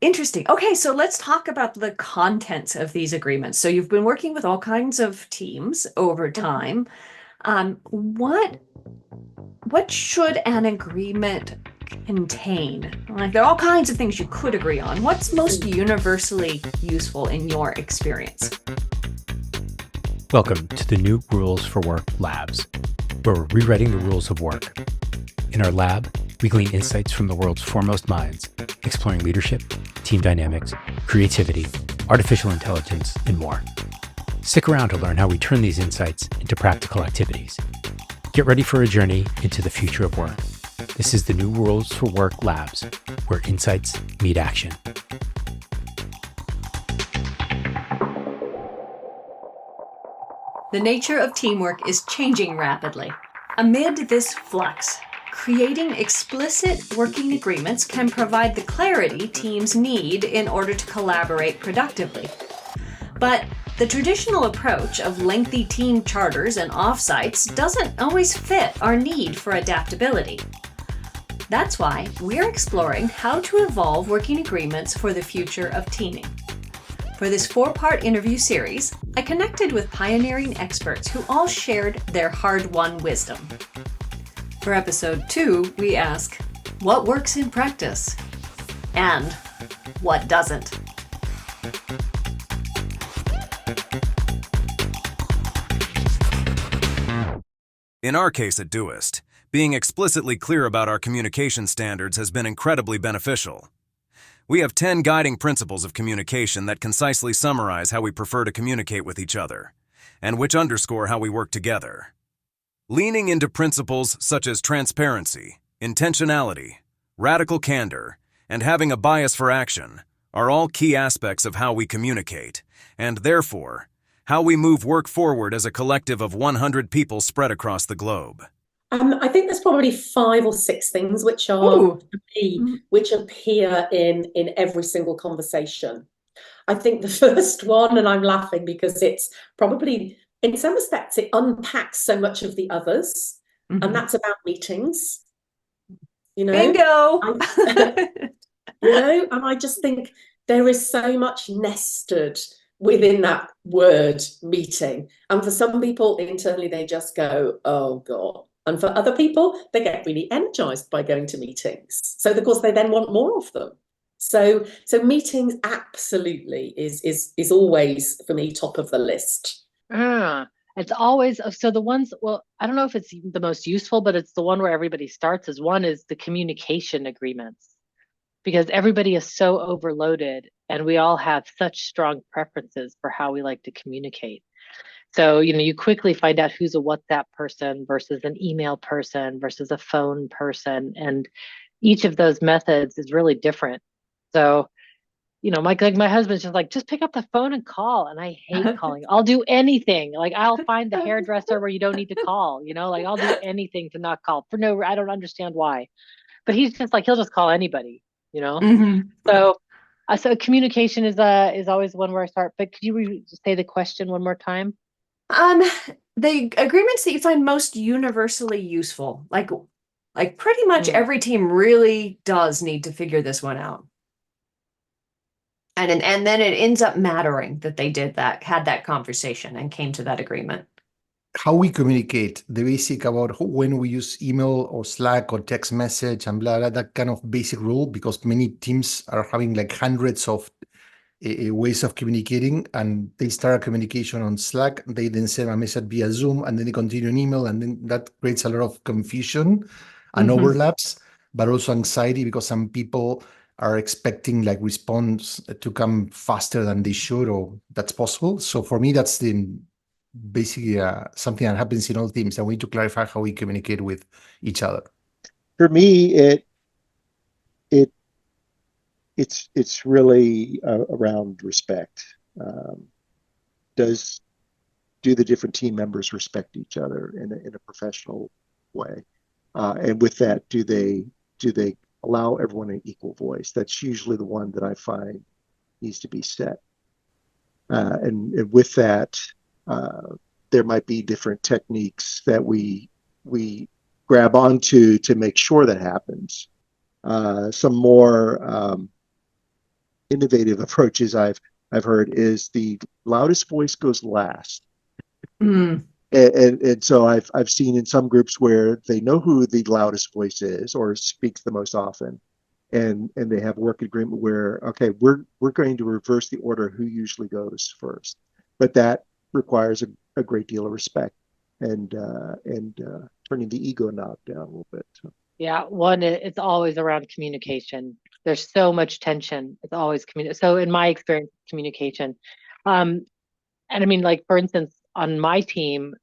Interesting. Okay, so let's talk about the contents of these agreements. So you've been working with all kinds of teams over Mhm. time. What should an agreement contain? Like there are all kinds of things you could agree on. What's most universally useful in your experience? Welcome to the New Rules for Work Labs, where we're rewriting the rules of work. In our lab, we glean insights from the world's foremost minds, exploring leadership, team dynamics, creativity, artificial intelligence, and more. Stick around to learn how we turn these insights into practical activities. Get ready for a journey into the future of work. This is the New Rules for Work Labs, where insights meet action. The nature of teamwork is changing rapidly. Amid this flux, creating explicit working agreements can provide the clarity teams need in order to collaborate productively. But the traditional approach of lengthy team charters and offsites doesn't always fit our need for adaptability. That's why we're exploring how to evolve working agreements for the future of teaming. For this 4-part interview series, I connected with pioneering experts who all shared their hard-won wisdom. For episode 2, we ask, what works in practice? And what doesn't? In our case at Doist, being explicitly clear about our communication standards has been incredibly beneficial. We have 10 guiding principles of communication that concisely summarize how we prefer to communicate with each other, and which underscore how we work together. Leaning into principles such as transparency, intentionality, radical candor, and having a bias for action are all key aspects of how we communicate, and therefore, how we move work forward as a collective of 100 people spread across the globe. I think there's probably 5 or 6 things Ooh. which appear in every single conversation. I think the first one, and I'm laughing because it's probably, in some respects, it unpacks so much of the others, and Mm-hmm. that's about meetings. You know, Bingo! I, and I just think there is so much nested within that word meeting. And for some people internally, they just go, oh God. And for other people, they get really energized by going to meetings. So of course they then want more of them. So meetings absolutely is always for me top of the list. Ah, it's always so the ones, well, I don't know if it's the most useful, but it's the one where everybody starts as one is the communication agreements because everybody is so overloaded and we all have such strong preferences for how we like to communicate. So, you quickly find out who's a WhatsApp person versus an email person versus a phone person. And each of those methods is really different. So, my husband's just like, just pick up the phone and call. And I hate calling. I'll do anything. Like I'll find the hairdresser where you don't need to call, like I'll do anything to not call I don't understand why. But he's just like, he'll just call anybody, you know? Mm-hmm. So, so communication is always one where I start, but could you say the question one more time? Um, the agreements that you find most universally useful, like pretty much Hmm. every team really does need to figure this one out. And then it ends up mattering that they had that conversation and came to that agreement. How we communicate, the basic about when we use email or Slack or text message and blah, blah, that kind of basic rule, because many teams are having like hundreds of ways of communicating, and they start a communication on Slack, they then send a message via Zoom, and then they continue an email, and then that creates a lot of confusion and Mm-hmm. overlaps, but also anxiety because some people are expecting like response to come faster than they should, or that's possible. So for me, that's the basically something that happens in all teams, and we need to clarify how we communicate with each other. For me, it it's really around respect. Um, does do the different team members respect each other in a professional way? And with that, do they allow everyone an equal voice? That's usually the one that I find needs to be set. And with that, there might be different techniques that we grab onto to make sure that happens. Some more innovative approaches I've heard is the loudest voice goes last. Mm. And so I've seen in some groups where they know who the loudest voice is or speaks the most often, and they have a work agreement where, okay, we're going to reverse the order who usually goes first, but that requires a great deal of respect and turning the ego knob down a little bit. Yeah, one, it's always around communication. There's so much tension. It's always So in my experience, communication. And I mean, like, for instance, on my team,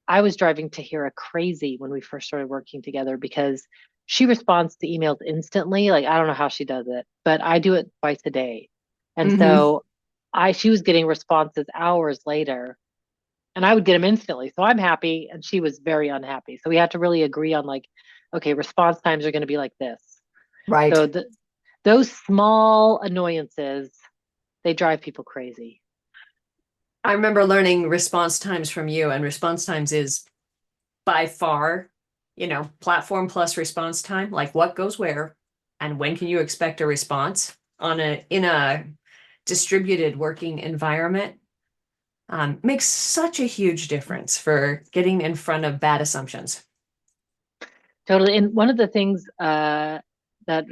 I was driving Tahira crazy when we first started working together because she responds to emails instantly. Like, I don't know how she does it, but I do it twice a day. And Mhm. so she was getting responses hours later, and I would get them instantly. So I'm happy, and she was very unhappy. So we had to really agree on, like, okay, response times are going to be like this. Right. So those small annoyances, they drive people crazy. I remember learning response times from you, and response times is by far, platform plus response time, like what goes where and when can you expect a response in a distributed working environment, makes such a huge difference for getting in front of bad assumptions. Totally. And one of the things that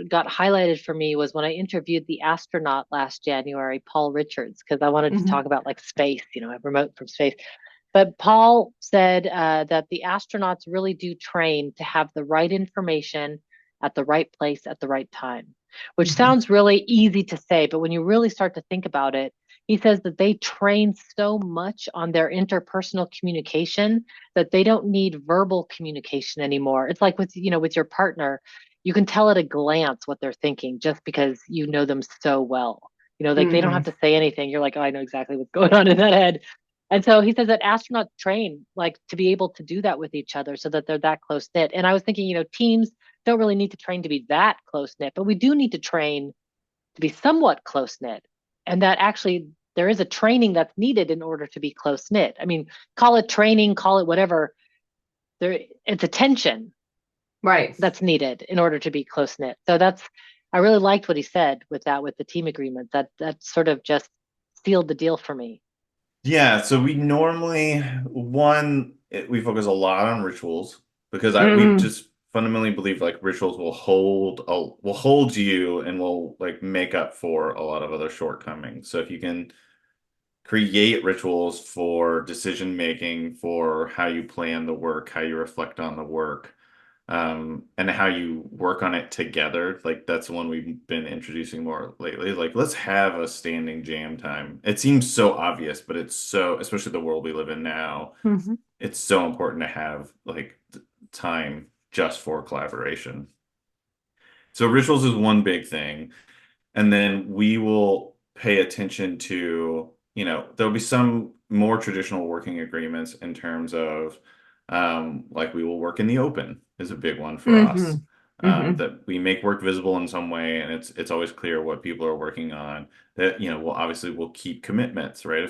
got highlighted for me was when I interviewed the astronaut last January, Paul Richards, because I wanted to talk about, like, space, remote from space. But Paul said that the astronauts really do train to have the right information at the right place at the right time, which sounds really easy to say, but when you really start to think about it, he says that they train so much on their interpersonal communication that they don't need verbal communication anymore. It's like with your partner, you can tell at a glance what they're thinking just because you know them so well. Like, they don't have to say anything. You're like, oh, I know exactly what's going on in that head. And so he says that astronauts train, like, to be able to do that with each other so that they're that close knit. And I was thinking, teams don't really need to train to be that close knit, but we do need to train to be somewhat close knit. And that actually there is a training that's needed in order to be close knit. I mean, call it training, call it whatever. It's attention, Right, that's needed in order to be close knit. So I really liked what he said with the team agreement. That sort of just sealed the deal for me. Yeah, so we normally we focus a lot on rituals because we just fundamentally believe, like, rituals will hold you and will, like, make up for a lot of other shortcomings. So if you can create rituals for decision making, for how you plan the work, how you reflect on the work, and how you work on it together, like, that's one we've been introducing more lately. Like, let's have a standing jam time. It seems so obvious, but it's so, especially the world we live in now, it's so important to have, like, time just for collaboration. So rituals is one big thing. And then we will pay attention to, there'll be some more traditional working agreements in terms of, like, we will work in the open is a big one for us. That we make work visible in some way, and it's always clear what people are working on. That, we'll keep commitments, right?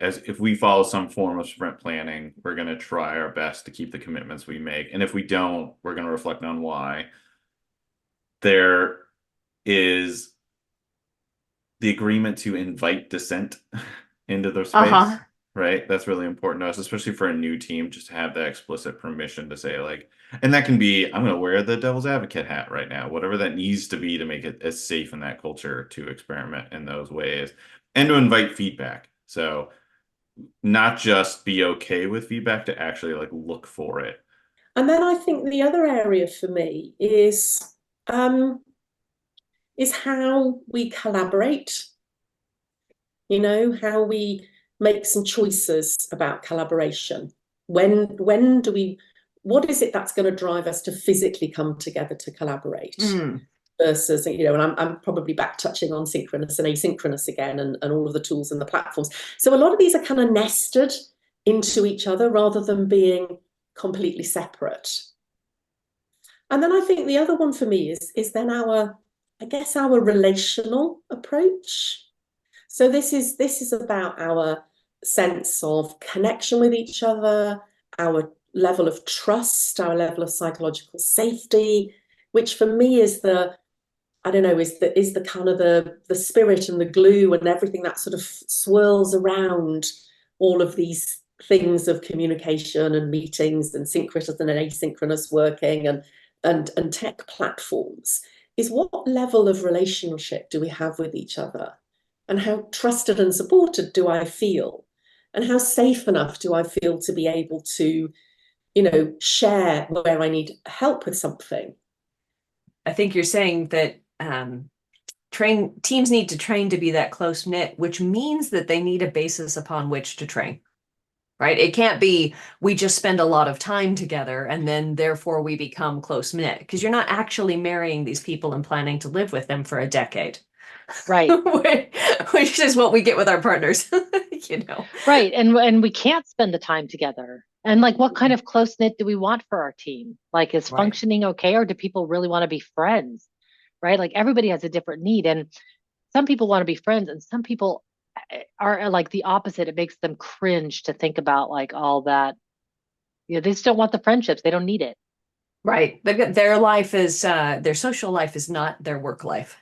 If we follow some form of sprint planning, we're going to try our best to keep the commitments we make, and if we don't, we're going to reflect on why. There is the agreement to invite dissent into their space, right? That's really important to us, especially for a new team, just to have that explicit permission to say, like, and that can be, I'm going to wear the devil's advocate hat right now, whatever that needs to be to make it as safe in that culture to experiment in those ways and to invite feedback. So not just be okay with feedback, to actually, like, look for it. And then I think the other area for me is how we collaborate, how we make some choices about collaboration. What is it that's going to drive us to physically come together to collaborate versus, and I'm probably back touching on synchronous and asynchronous again, and all of the tools and the platforms. So a lot of these are kind of nested into each other rather than being completely separate. And then I think the other one for me is then our relational approach. So this is about our sense of connection with each other, our level of trust, our level of psychological safety, which for me is I don't know, is the kind of the spirit and the glue and everything that sort of swirls around all of these things of communication and meetings and synchronous and asynchronous working and tech platforms, is what level of relationship do we have with each other? And how trusted and supported do I feel? And how safe enough do I feel to be able to, share where I need help with something? I think you're saying that teams need to train to be that close knit, which means that they need a basis upon which to train, right? It can't be we just spend a lot of time together and then therefore we become close knit, because you're not actually marrying these people and planning to live with them for a decade. Right. Which is what we get with our partners, Right. And we can't spend the time together. And like, what kind of close knit do we want for our team? Like, is functioning okay? Or do people really want to be friends? Right. Like, everybody has a different need. And some people want to be friends and some people are like the opposite. It makes them cringe to think about like all that. They just don't want the friendships. They don't need it. Right. Their life is, their social life is not their work life.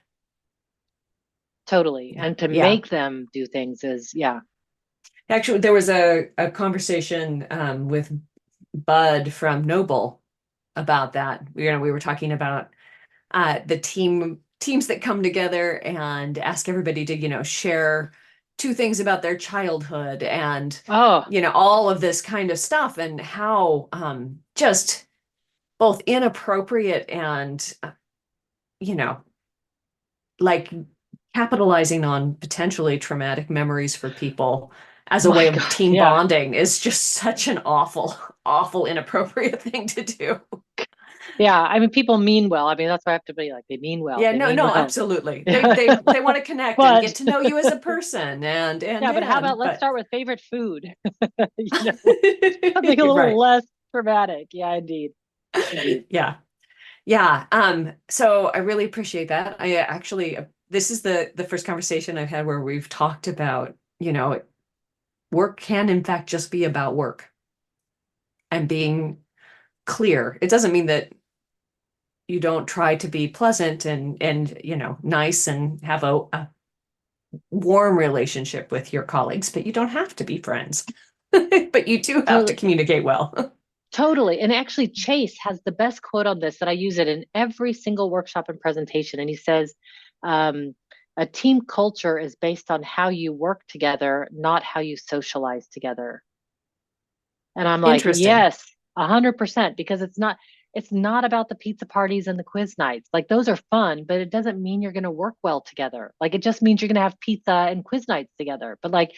Totally. And to make them do things is, Actually, there was a conversation with Bud from Noble about that. We were talking about the teams that come together and ask everybody to, share 2 things about their childhood and, all of this kind of stuff, and how just both inappropriate and, like capitalizing on potentially traumatic memories for people as a way of team bonding is just such an awful, inappropriate thing to do. Yeah, I mean, people mean well. I mean, that's why I have to be like, they mean well. Yeah, well. Absolutely. They want to connect and get to know you as a person. But how about let's start with favorite food? Something a little less traumatic. Yeah, indeed. Yeah. So I really appreciate that. I actually, this is the first conversation I've had where we've talked about, work can in fact just be about work and being clear. It doesn't mean that you don't try to be pleasant and nice and have a warm relationship with your colleagues, but you don't have to be friends. But you do have to communicate well. Totally. And actually, Chase has the best quote on this that I use it in every single workshop and presentation. And he says, a team culture is based on how you work together, not how you socialize together. And I'm like, yes, 100%, because it's not about the pizza parties and the quiz nights. Like, those are fun, but it doesn't mean you're going to work well together. Like, it just means you're going to have pizza and quiz nights together. But like,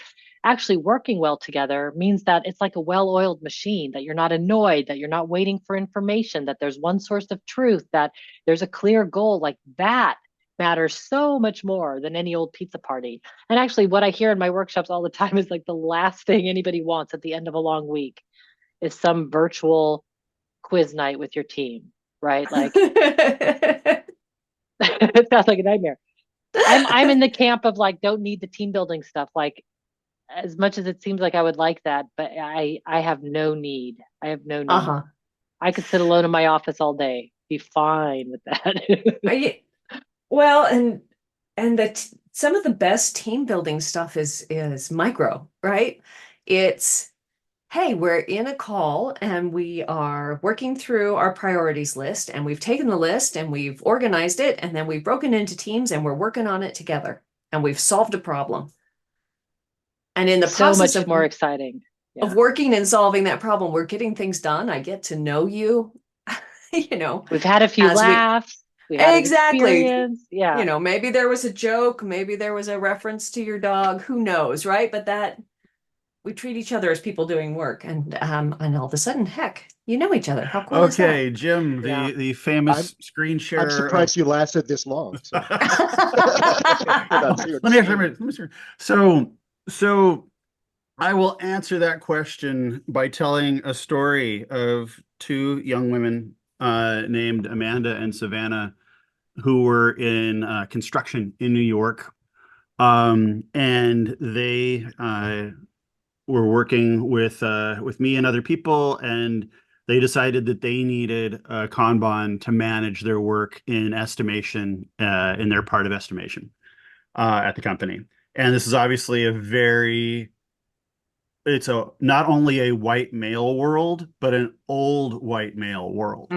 actually working well together means that it's like a well-oiled machine, that you're not annoyed, that you're not waiting for information, that there's one source of truth, that there's a clear goal. Like, that matters so much more than any old pizza party. And actually, what I hear in my workshops all the time is like, the last thing anybody wants at the end of a long week is some virtual quiz night with your team, right? Like, it sounds like a nightmare. I'm in the camp of like, don't need the team building stuff. Like, as much as it seems like I would like that, but I have no need. I have no need. I could sit alone in my office all day, be fine with that. Well, and that some of the best team building stuff is micro, right? It's, hey, we're in a call and we are working through our priorities list, and we've taken the list and we've organized it, and then we've broken into teams and we're working on it together, and we've solved a problem. And in the process so much more exciting of working and solving that problem, we're getting things done. I get to know you, We've had a few laughs. We had experience. Yeah. Maybe there was a joke, maybe there was a reference to your dog, who knows, right? But that we treat each other as people doing work, and all of a sudden, heck, you know each other. How cool is that? Okay, Jim, the famous screen share. I'm surprised you lasted this long. So. So I will answer that question by telling a story of 2 young women named Amanda and Savannah, who were in construction in New York. And they were working with me and other people, and They decided that they needed a Kanban to manage their work in estimation, in their part of estimation at the company. And this is obviously it's not only a white male world, but an old white male world.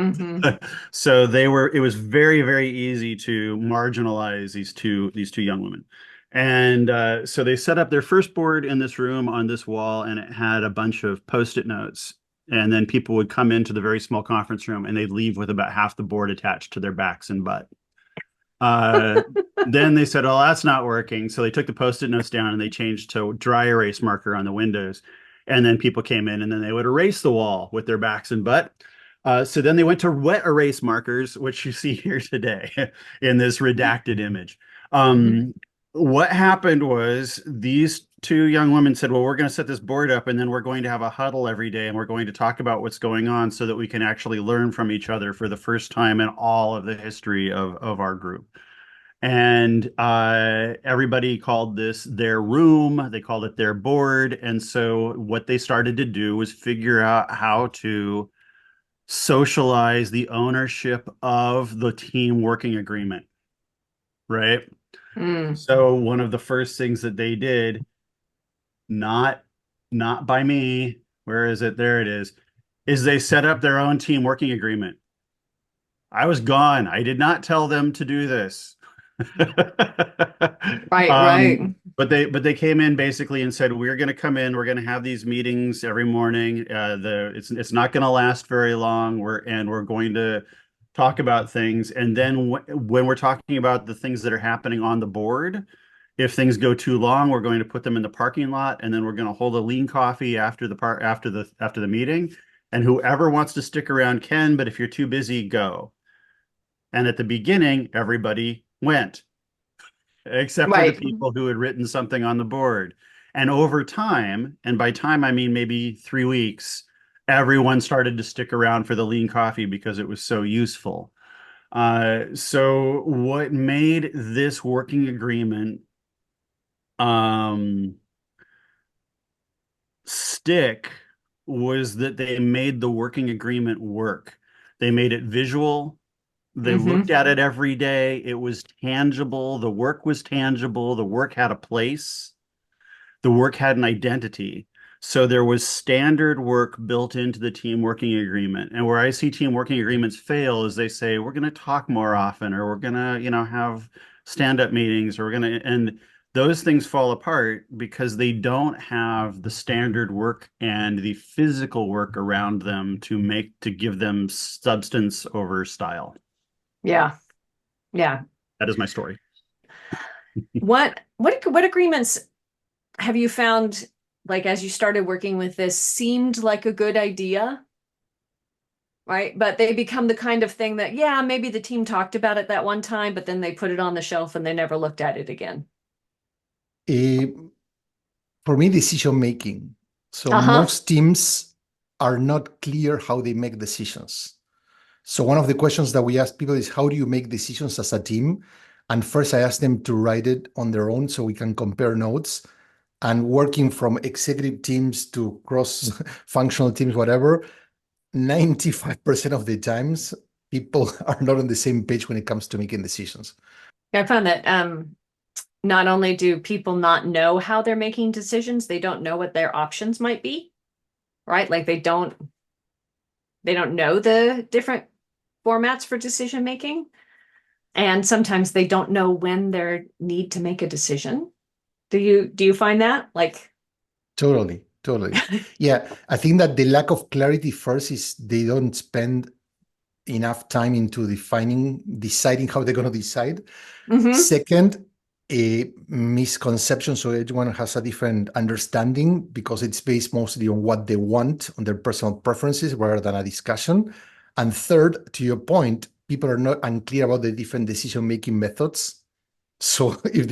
So it was very, very easy to marginalize these two young women. And so they set up their first board in this room on this wall, and it had a bunch of Post-it notes. And then people would come into the very small conference room and they'd leave with about half the board attached to their backs and butt. Then they said, oh, that's not working. So they took the Post-it notes down and they changed to dry erase marker on the windows. And then people came in and then they would erase the wall with their backs and butt. So then they went to wet erase markers, which you see here today in this redacted image. What happened was these two young women said, well, we're going to set this board up and then we're going to have a huddle every day and we're going to talk about what's going on so that we can actually learn from each other for the first time in all of the history of our group. And everybody called this their room. They called it their board. And so what they started to do was figure out how to socialize the ownership of the team working agreement, right? So one of the first things that they did, not by me, where is it? There it is they set up their own team working agreement. I was gone. I did not tell them to do this. Right. But they came in basically and said, we're going to come in, we're going to have these meetings every morning. It's not going to last very long. We're going to talk about things. And then when we're talking about the things that are happening on the board, if things go too long, we're going to put them in the parking lot, and then we're going to hold a lean coffee after the meeting. And whoever wants to stick around can, but if you're too busy, go. And at the beginning, everybody went, except for the people who had written something on the board. And over time, and by time I mean maybe 3 weeks, everyone started to stick around for the lean coffee because it was so useful. So what made this working agreement stick was that they made the working agreement work. They made it visual. They looked at it every day. It was tangible. The work was tangible. The work had a place. The work had an identity. So there was standard work built into the team working agreement. And where I see team working agreements fail is they say, we're going to talk more often, or we're going to, have stand-up meetings, or and those things fall apart because they don't have the standard work and the physical work around them to give them substance over style. Yeah. That is my story. What agreements have you found, like, as you started working with this, seemed like a good idea, right? But they become the kind of thing that, yeah, maybe the team talked about it that one time, but then they put it on the shelf and they never looked at it again. For me, decision making. So most teams are not clear how they make decisions. So one of the questions that we ask people is, how do you make decisions as a team? And first I ask them to write it on their own so we can compare notes. And working from executive teams to cross-functional teams, whatever, 95% of the times, people are not on the same page when it comes to making decisions. I found that not only do people not know how they're making decisions, they don't know what their options might be, right? Like they don't know the different formats for decision making. And sometimes they don't know when they need to make a decision. Do you find that? Like, Totally. Yeah, I think that the lack of clarity first is they don't spend enough time into deciding how they're going to decide. Second, a misconception, so everyone has a different understanding because it's based mostly on what they want, on their personal preferences, rather than a discussion. And third, to your point, people are not unclear about the different decision-making methods. So if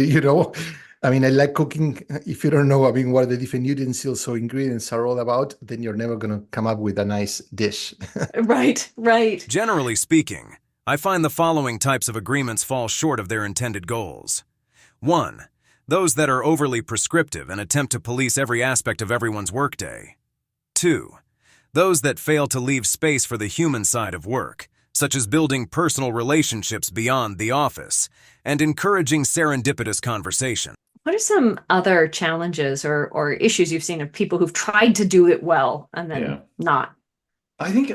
I like cooking. If you don't know, what the different utensils or ingredients are all about, then you're never going to come up with a nice dish. Right. Generally speaking, I find the following types of agreements fall short of their intended goals. 1. Those that are overly prescriptive and attempt to police every aspect of everyone's workday. 2. those that fail to leave space for the human side of work, such as building personal relationships beyond the office and encouraging serendipitous conversation. What are some other challenges or issues you've seen of people who've tried to do it well and then not? I think,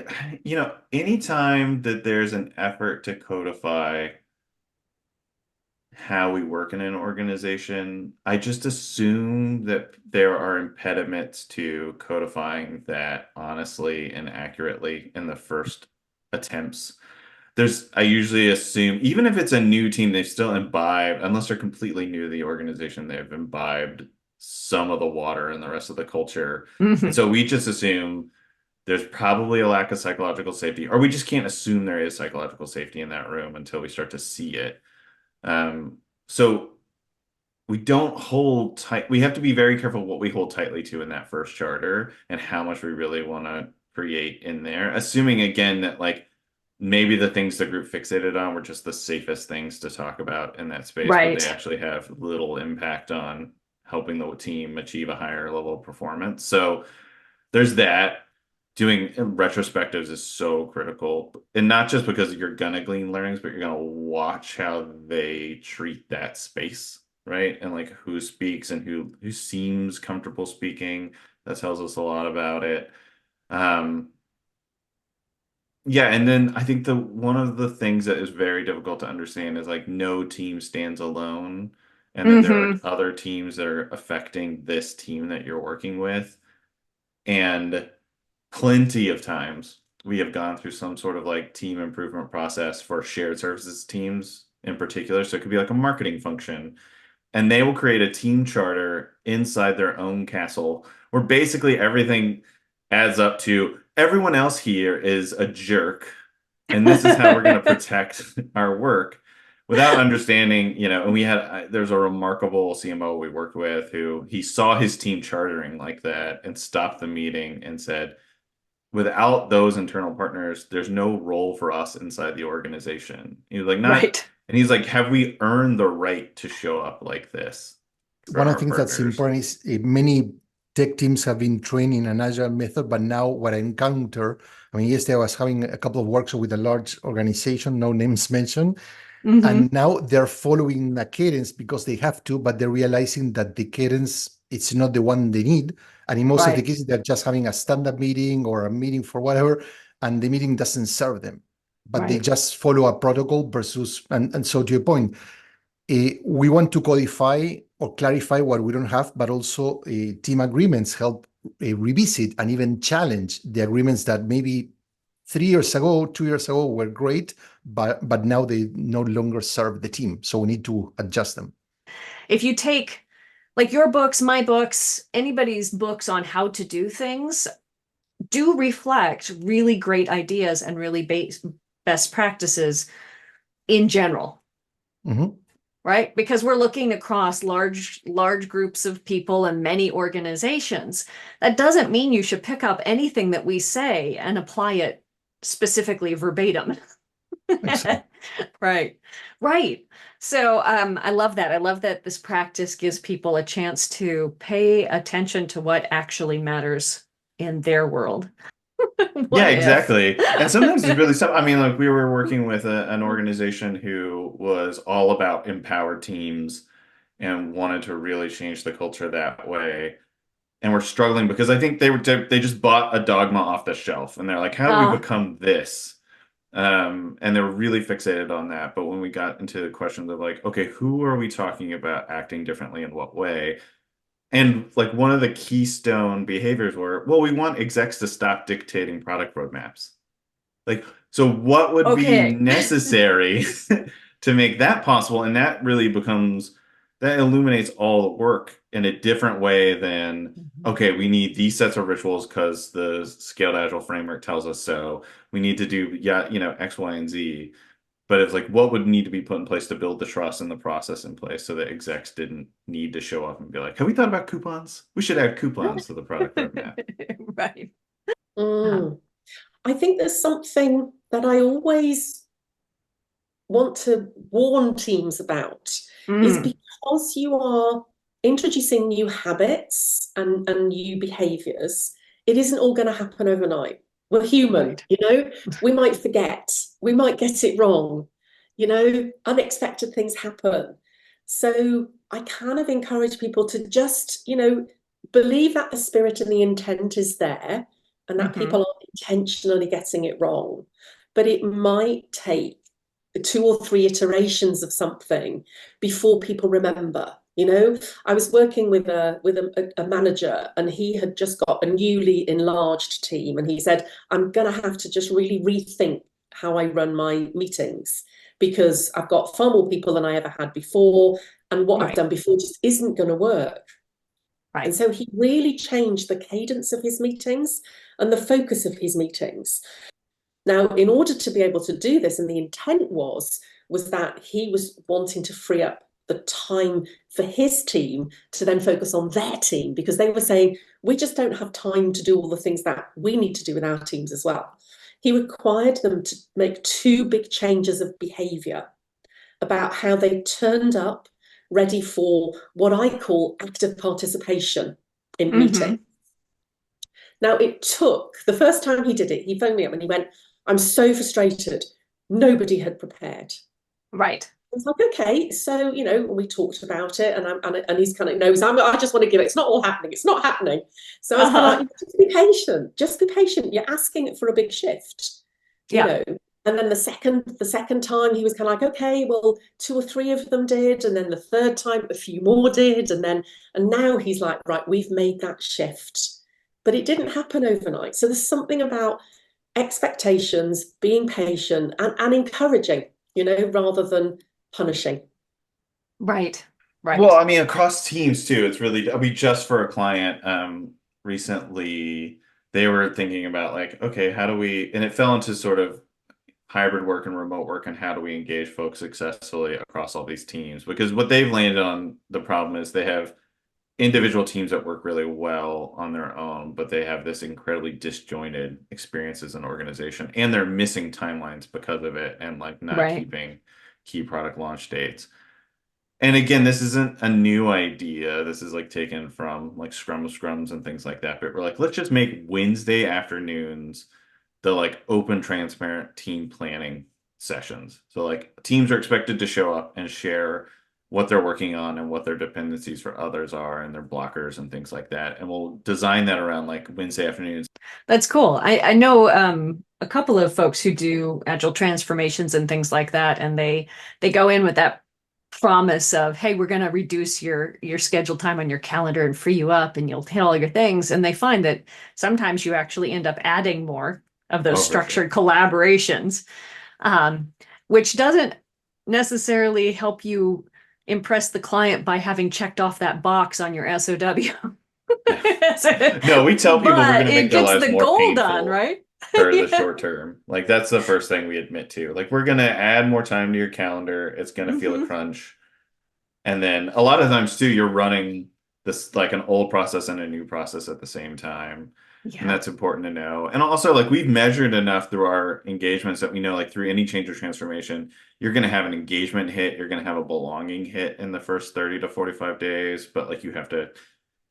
anytime that there's an effort to codify how we work in an organization, I just assume that there are impediments to codifying that honestly and accurately in the first attempts. I usually assume, even if it's a new team, they've still imbibed, unless they're completely new to the organization, they've imbibed some of the water and the rest of the culture. And so we just assume there's probably a lack of psychological safety, or we just can't assume there is psychological safety in that room until we start to see it. So we don't hold tight. We have to be very careful what we hold tightly to in that first charter and how much we really want to create in there, assuming again that like maybe the things the group fixated on were just the safest things to talk about in that space, but they actually have little impact on helping the team achieve a higher level of performance. So there's that. Doing retrospectives is so critical, and not just because you're gonna glean learnings, but you're gonna watch how they treat that space, right? And like who speaks and who seems comfortable speaking. That tells us a lot about it. Yeah, and then I think one of the things that is very difficult to understand is like no team stands alone, and that there are other teams that are affecting this team that you're working with, and plenty of times we have gone through some sort of like team improvement process for shared services teams in particular. So it could be like a marketing function, and they will create a team charter inside their own castle where basically everything adds up to everyone else here is a jerk, and this is how we're going to protect our work, without understanding, and there's a remarkable CMO we worked with who he saw his team chartering like that and stopped the meeting and said, without those internal partners, there's no role for us inside the organization. He's like, and he's like, have we earned the right to show up like this? One of the things that's important is many tech teams have been trained in an agile method, but now what I encounter, yesterday I was having a couple of workshops with a large organization, no names mentioned, and now they're following the cadence because they have to, but they're realizing that the cadence, it's not the one they need. And in most of the cases, they're just having a stand-up meeting or a meeting for whatever, and the meeting doesn't serve them. But they just follow a protocol versus, and so to your point, we want to codify or clarify what we don't have, but also team agreements help revisit and even challenge the agreements that maybe 3 years ago, 2 years ago were great, but now they no longer serve the team. So we need to adjust them. If you take like your books, my books, anybody's books on how to do things do reflect really great ideas and really best practices in general. Right? Because we're looking across large groups of people and many organizations. That doesn't mean you should pick up anything that we say and apply it specifically verbatim. Right. So I love that. I love that this practice gives people a chance to pay attention to what actually matters in their world. Yeah, exactly. And sometimes it's really tough. Like we were working with an organization who was all about empowered teams and wanted to really change the culture that way. And we're struggling because I think they just bought a Dogma off the shelf, and they're like, how do we become this? And they were really fixated on that. But when we got into the questions of like, okay, who are we talking about acting differently in what way? And like one of the keystone behaviors were, well, we want execs to stop dictating product roadmaps. Like, so what would be necessary to make that possible? And that really that illuminates all the work in a different way than, okay, we need these sets of rituals because the Scaled Agile framework tells us so. We need to do, X, Y, and Z. But it's like, what would need to be put in place to build the trust and the process in place so that execs didn't need to show up and be like, have we thought about coupons? We should add coupons to the product roadmap. Right. I think there's something that I always want to warn teams about is because you are introducing new habits and new behaviors, it isn't all going to happen overnight. We're human, Right. you know, we might forget, we might get it wrong, you know, unexpected things happen. So I kind of encourage people to just, you know, believe that the spirit and the intent is there and that people aren't intentionally getting it wrong. But it might take 2 or 3 iterations of something before people remember. You know, I was working with a manager, and he had just got a newly enlarged team, and he said, I'm going to have to just really rethink how I run my meetings, because I've got far more people than I ever had before, and what I've done before just isn't going to work. Right. And so he really changed the cadence of his meetings and the focus of his meetings. Now, in order to be able to do this, and the intent was that he was wanting to free up the time for his team to then focus on their team, because they were saying, we just don't have time to do all the things that we need to do with our teams as well. He required them to make 2 big changes of behavior about how they turned up ready for what I call active participation in meeting. Now, it took, the first time he did it, he phoned me up and he went, I'm so frustrated. Nobody had prepared. Right. It's like, okay, so, you know, we talked about it, and he's kind of knows, I just want to give it, it's not all happening, it's not happening. So I was kind of like, just be patient. You're asking for a big shift, you know. And then the second time he was kind of like, okay, well, 2 or 3 of them did. And then the third time, a few more did. And now he's like, right, we've made that shift. But it didn't happen overnight. So there's something about expectations, being patient and encouraging, you know, rather than punishing. Right. Well, I mean, across teams too, it's really, I mean, just for a client recently, they were thinking about like, okay, how do we, and it fell into sort of hybrid work and remote work, and how do we engage folks successfully across all these teams? Because what they've landed on, the problem is they have individual teams that work really well on their own, but they have this incredibly disjointed experience as an organization, and they're missing timelines because of it, and like not keeping key product launch dates. And again, this isn't a new idea. This is like taken from like scrums and things like that. But we're like, let's just make Wednesday afternoons the like open, transparent team planning sessions. So like teams are expected to show up and share what they're working on and what their dependencies for others are and their blockers and things like that. And we'll design that around like Wednesday afternoons. That's cool. I know a couple of folks who do agile transformations and things like that, and they go in with that promise of, hey, we're going to reduce your scheduled time on your calendar and free you up, and you'll hit all your things. And they find that sometimes you actually end up adding more of those structured collaborations, which doesn't necessarily help you impress the client by having checked off that box on your SOW. No, we tell people we're going to make their lives more painful done, right? for the short term. Like that's the first thing we admit to. Like we're going to add more time to your calendar. It's going to feel a crunch. And then a lot of times too, you're running this like an old process and a new process at the same time. And that's important to know. And also like we've measured enough through our engagements that we know like through any change or transformation, you're going to have an engagement hit. You're going to have a belonging hit in the first 30 to 45 days. But like you have to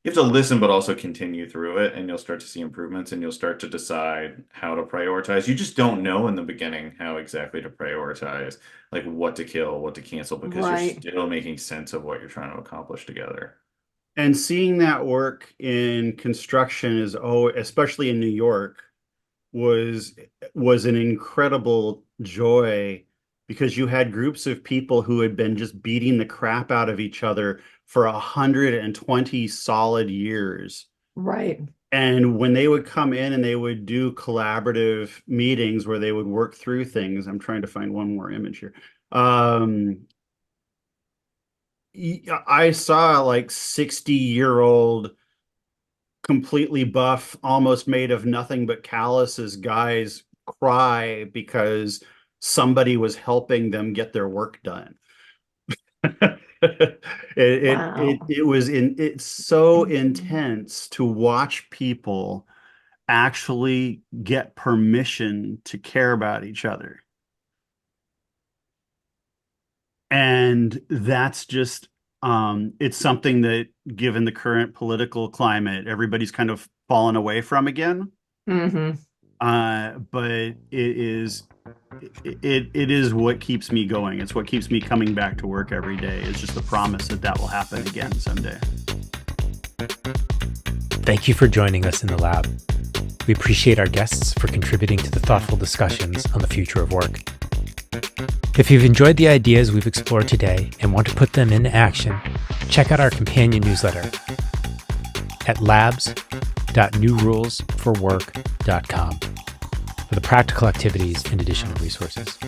listen, but also continue through it, and you'll start to see improvements, and you'll start to decide how to prioritize. You just don't know in the beginning how exactly to prioritize, like what to kill, what to cancel, because you're still making sense of what you're trying to accomplish together. And seeing that work in construction is, especially in New York, was an incredible joy, because you had groups of people who had been just beating the crap out of each other for 120 solid years. Right. And when they would come in and they would do collaborative meetings where they would work through things, I'm trying to find one more image here. I saw like 60-year-old, completely buff, almost made of nothing but calluses guys cry because somebody was helping them get their work done. It's so intense to watch people actually get permission to care about each other. And that's just it's something that given the current political climate, everybody's kind of fallen away from again. Mm-hmm. But it is what keeps me going. It's what keeps me coming back to work every day. It's just the promise that will happen again someday. Thank you for joining us in the lab. We appreciate our guests for contributing to the thoughtful discussions on the future of work. If you've enjoyed the ideas we've explored today and want to put them into action, check out our companion newsletter at labs.newrulesforwork.com for the practical activities and additional resources.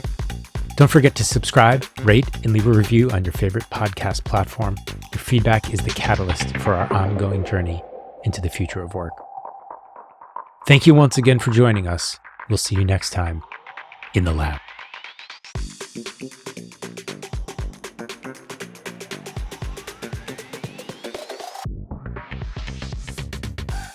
Don't forget to subscribe, rate, and leave a review on your favorite podcast platform. Your feedback is the catalyst for our ongoing journey into the future of work. Thank you once again for joining us. We'll see you next time in the lab.